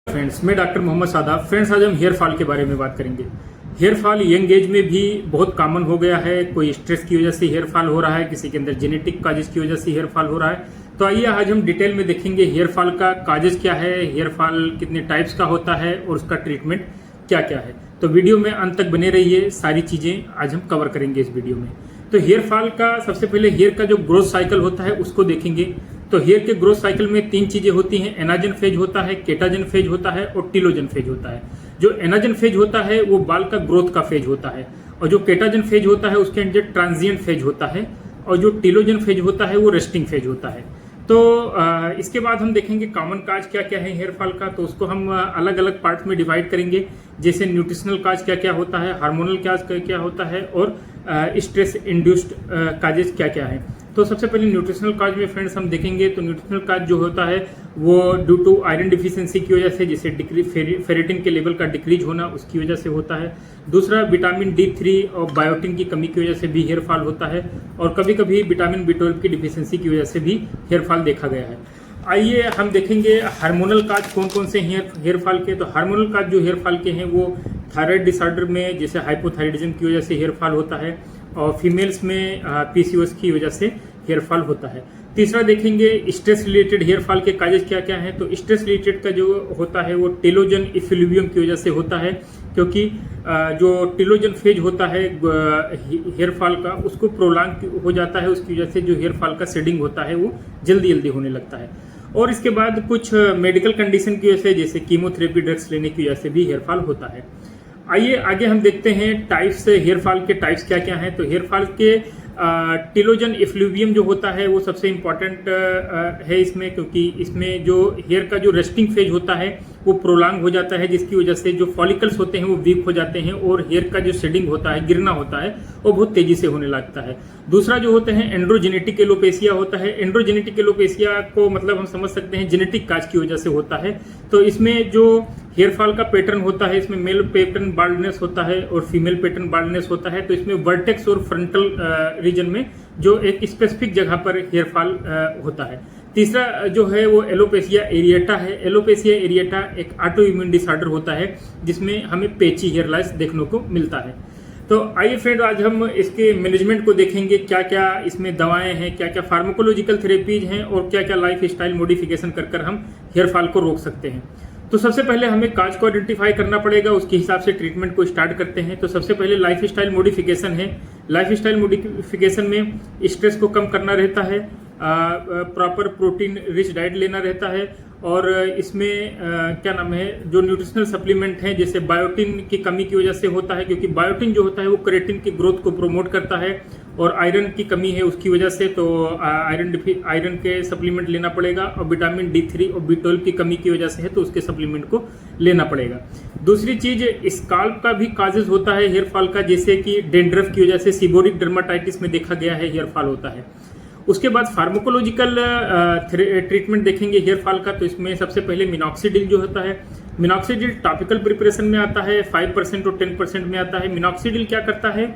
Friends, मैं doctor Mohammad Shadab. Friends, आज हम हेयर फॉल के बारे में बात करेंगे। हेयर फॉल यंग एज में भी बहुत कॉमन हो गया है। कोई स्ट्रेस की वजह से हेयर फॉल हो रहा है, किसी के अंदर जेनेटिक काजेज की वजह से हेयर फॉल हो रहा है। तो आइए आज हम डिटेल में देखेंगे हेयर फॉल का काजेज क्या है, हेयर फॉल कितने टाइप्स का होता है और उसका ट्रीटमेंट क्या क्या है। तो वीडियो में अंत तक बने रहिए, सारी चीज़ें आज हम कवर करेंगे इस वीडियो में। तो हेयर फॉल का सबसे पहले हेयर का जो ग्रोथ साइकिल होता है उसको देखेंगे। तो हेयर के ग्रोथ साइकिल में तीन चीजें होती हैं, एनाजन फेज होता है, केटाजन फेज होता है और टीलोजन फेज होता है। जो एनाजन फेज होता है वो बाल का ग्रोथ का फेज होता है, और जो केटाजन फेज होता है उसके अंदर ट्रांजिएंट फेज होता है, और जो टीलोजन फेज होता है वो रेस्टिंग फेज होता है। तो इसके बाद हम देखेंगे कॉमन काज क्या क्या है हेयर फॉल का। तो उसको हम अलग अलग पार्ट्स में डिवाइड करेंगे, जैसे न्यूट्रिशनल काज क्या क्या होता है, हार्मोनल काज क्या क्या होता है, और स्ट्रेस इंड्यूस्ड काजेज क्या क्या है। तो सबसे पहले न्यूट्रिशनल काज में फ्रेंड्स हम देखेंगे। तो न्यूट्रिशनल काज जो होता है वो ड्यू टू आयरन डिफिशियंसी की वजह से, जैसे फेरेटिन के लेवल का डिक्रीज होना, उसकी वजह से होता है। दूसरा विटामिन D3 और बायोटिन की कमी की वजह से भी हेयर फॉल होता है, और कभी कभी विटामिन B12 की डिफिशियंसी की वजह से भी हेयर फॉल देखा गया है। आइए हम देखेंगे हार्मोनल काज कौन कौन से हेयर फॉल के। तो हार्मोनल काज जो हेयर फॉल के हैं वो थायराइड डिसऑर्डर में, जैसे हाइपोथायराइडिज्म की वजह से हेयर फॉल होता है, और फीमेल्स में PCOS की वजह से हेयर फॉल होता है। तीसरा देखेंगे स्ट्रेस रिलेटेड हेयर फॉल के काजेज क्या क्या हैं। तो स्ट्रेस रिलेटेड का जो होता है वो टेलोजन इफ्लूवियम की वजह से होता है, क्योंकि जो टेलोजन फेज होता है हेयर फॉल का उसको प्रोलॉन्ग हो जाता है, उसकी वजह से जो हेयर फॉल का शेडिंग होता है वो जल्दी जल्दी होने लगता है। और इसके बाद कुछ मेडिकल कंडीशन की वजह से, जैसे कीमोथेरेपी ड्रग्स लेने की वजह से भी हेयर फॉल होता है। आइए आगे हम देखते हैं टाइप्स, हेयर फॉल के टाइप्स क्या क्या हैं। तो हेयर फॉल के टिलोजन इफ्लूवियम जो होता है वो सबसे इम्पॉर्टेंट है इसमें, क्योंकि इसमें जो हेयर का जो रेस्टिंग फेज होता है वो प्रोलॉन्ग हो जाता है, जिसकी वजह से जो फॉलिकल्स होते हैं वो वीक हो जाते हैं, और हेयर का जो शेडिंग होता है, गिरना होता है, वो बहुत तेजी से होने लगता है। दूसरा जो होता है एंड्रोजेनेटिक एलोपेसिया होता है। एंड्रोजेनेटिक एलोपेसिया को मतलब हम समझ सकते हैं जेनेटिक काज की वजह से होता है। तो इसमें जो हेयर फॉल का पैटर्न होता है, इसमें मेल पैटर्न बाल्डनेस होता है और फीमेल पैटर्न बाल्डनेस होता है। तो इसमें वर्टेक्स और फ्रंटल रीजन में जो एक स्पेसिफिक जगह पर हेयर फॉल होता है। तीसरा जो है वो एलोपेसिया एरिएटा है। एलोपेसिया एरिएटा एक ऑटो इम्यून डिसऑर्डर होता है, जिसमें हमें पेची हेयर लॉस देखने को मिलता है। तो आइए फ्रेंड, आज हम इसके मैनेजमेंट को देखेंगे, क्या क्या इसमें दवाएं हैं, क्या क्या फार्माकोलॉजिकल थेरेपीज हैं, और क्या क्या लाइफ स्टाइल मॉडिफिकेशन कर हम हेयर फॉल को रोक सकते हैं। तो सबसे पहले हमें काज को आइडेंटिफाई करना पड़ेगा, उसके हिसाब से ट्रीटमेंट को स्टार्ट करते हैं। तो सबसे पहले लाइफ स्टाइल मॉडिफिकेशन है। लाइफ स्टाइल मॉडिफिकेशन में स्ट्रेस को कम करना रहता है, प्रॉपर प्रोटीन रिच डाइट लेना रहता है, और इसमें क्या नाम है, जो न्यूट्रिशनल सप्लीमेंट हैं, जैसे बायोटिन की कमी की वजह से होता है, क्योंकि बायोटिन जो होता है वो केराटिन की ग्रोथ को प्रोमोट करता है, और आयरन की कमी है उसकी वजह से, तो आयरन के सप्लीमेंट लेना पड़ेगा, और विटामिन D3 और B12 की कमी की वजह से है तो उसके सप्लीमेंट को लेना पड़ेगा। दूसरी चीज, स्काल्प का भी काजेज होता है हेयर फॉल का, जैसे कि डेंड्रफ की वजह से सीबोरिक डर्माटाइटिस में देखा गया है हेयर फॉल होता है। उसके बाद फार्माकोलॉजिकल ट्रीटमेंट देखेंगे हेयर फॉल का। तो इसमें सबसे पहले मिनॉक्सिडिल जो होता है, मिनॉक्सिडिल टॉपिकल प्रिपरेशन में आता है, 5% और 10% में आता है। मिनॉक्सिडिल क्या करता है,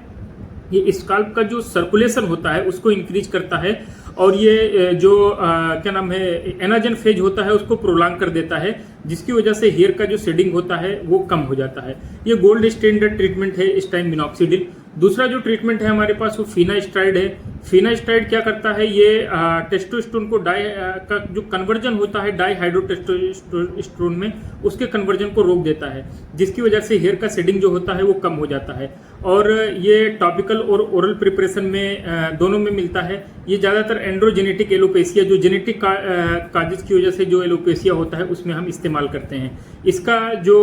ये स्काल्प का जो सर्कुलेशन होता है उसको इंक्रीज करता है, और ये जो क्या नाम है एनाजन फेज होता है उसको प्रोलॉन्ग कर देता है, जिसकी वजह से हेयर का जो शेडिंग होता है वो कम हो जाता है। ये गोल्ड स्टैंडर्ड ट्रीटमेंट है इस टाइम मिनॉक्सिडिल। दूसरा जो ट्रीटमेंट है हमारे पास वो फिनास्ट्राइड है। फिनास्ट्राइड क्या करता है, ये टेस्टोस्टेरोन को का जो कन्वर्जन होता है डाईहाइड्रोटेस्टोस्टेरोन में, उसके कन्वर्जन को रोक देता है, जिसकी वजह से हेयर का शेडिंग जो होता है वो कम हो जाता है। और ये टॉपिकल और ओरल प्रिपरेशन में दोनों में मिलता है। ये ज़्यादातर एंड्रोजेनेटिक एलोपेसिया, जो जेनेटिक काजेज की वजह से जो एलोपेसिया होता है उसमें हम इस्तेमाल करते हैं। इसका जो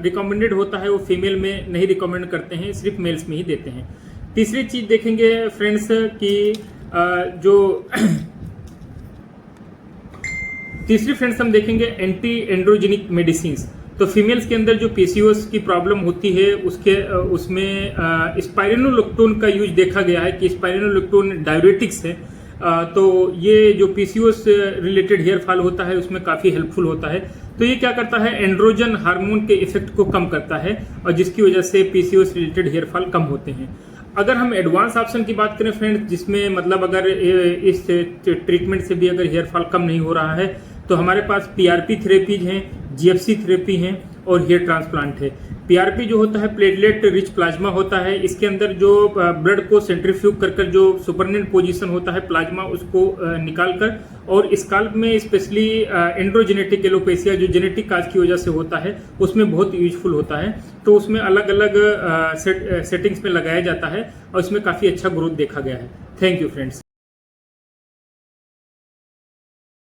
रिकमेंडेड होता है वो फीमेल में नहीं रिकमेंड करते हैं, सिर्फ मेल्स में ही देते हैं। तीसरी चीज देखेंगे फ्रेंड्स कि जो तीसरी फ्रेंड्स हम देखेंगे एंटी एंड्रोजेनिक मेडिसिन। तो फीमेल्स के अंदर जो PCOS की प्रॉब्लम होती है उसमें स्पाइरेनोलेक्टोन का यूज देखा गया है कि स्पाइरेनोलेक्टोन डायरेटिक्स है, तो ये जो PCOS रिलेटेड हेयर फॉल होता है उसमें काफ़ी हेल्पफुल होता है। तो ये क्या करता है, एंड्रोजन हार्मोन के इफेक्ट को कम करता है, और जिसकी वजह से PCOS रिलेटेड हेयर फॉल कम होते हैं। अगर हम एडवांस ऑप्शन की बात करें फ्रेंड्स, जिसमें मतलब अगर इस ट्रीटमेंट से भी अगर हेयर फॉल कम नहीं हो रहा है, तो हमारे पास पीआरपी थेरेपीज हैं, जीएफसी थेरेपी हैं और हेयर ट्रांसप्लांट है। पीआरपी जो होता है प्लेटलेट रिच प्लाज्मा होता है, इसके अंदर जो ब्लड को सेंट्रीफ्यूग कर जो सुपरनेंट पोजीशन होता है प्लाज्मा उसको निकाल कर, और स्काल्प में स्पेशली एंड्रोजेनेटिक एलोपेशिया जो जेनेटिक काज की वजह से होता है उसमें बहुत यूजफुल होता है। तो उसमें अलग अलग सेटिंग्स में लगाया जाता है और उसमें काफ़ी अच्छा ग्रोथ देखा गया है। Thank you friends.